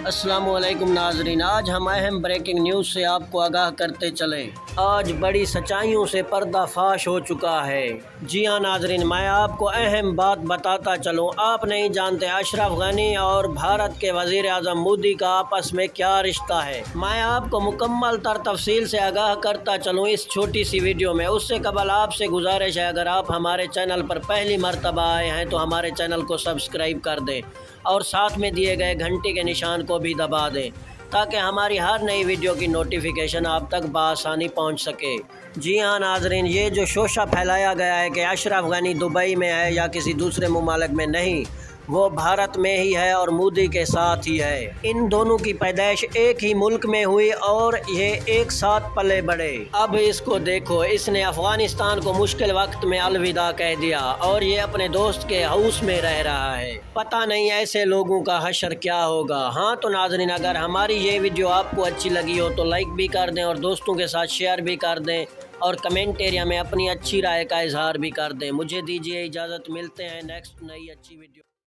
السلام علیکم ناظرین، آج ہم اہم بریکنگ نیوز سے آپ کو آگاہ کرتے چلیں۔ آج بڑی سچائیوں سے پردہ فاش ہو چکا ہے۔ جی ہاں ناظرین، میں آپ کو اہم بات بتاتا چلوں، آپ نہیں جانتے اشرف غنی اور بھارت کے وزیر اعظم مودی کا آپس میں کیا رشتہ ہے۔ میں آپ کو مکمل تر تفصیل سے آگاہ کرتا چلوں اس چھوٹی سی ویڈیو میں۔ اس سے قبل آپ سے گزارش ہے، اگر آپ ہمارے چینل پر پہلی مرتبہ آئے ہیں تو ہمارے چینل کو سبسکرائب کر دیں اور ساتھ میں دیے گئے گھنٹی کے نشان کو بھی دبا دیں تاکہ ہماری ہر نئی ویڈیو کی نوٹیفیکیشن آپ تک بآسانی پہنچ سکے۔ جی ہاں ناظرین، یہ جو شوشہ پھیلایا گیا ہے کہ اشرف غنی دبئی میں ہے یا کسی دوسرے ممالک میں، نہیں، وہ بھارت میں ہی ہے اور مودی کے ساتھ ہی ہے۔ ان دونوں کی پیدائش ایک ہی ملک میں ہوئی اور یہ ایک ساتھ پلے بڑھے۔ اب اس کو دیکھو، اس نے افغانستان کو مشکل وقت میں الوداع کہہ دیا اور یہ اپنے دوست کے ہاؤس میں رہ رہا ہے۔ پتہ نہیں ایسے لوگوں کا حشر کیا ہوگا۔ ہاں تو ناظرین، اگر ہماری یہ ویڈیو آپ کو اچھی لگی ہو تو لائک بھی کر دیں اور دوستوں کے ساتھ شیئر بھی کر دیں اور کمنٹ ایریا میں اپنی اچھی رائے کا اظہار بھی کر دیں۔ مجھے دیجیے اجازت، ملتے ہیں نیکسٹ نئی اچھی ویڈیو۔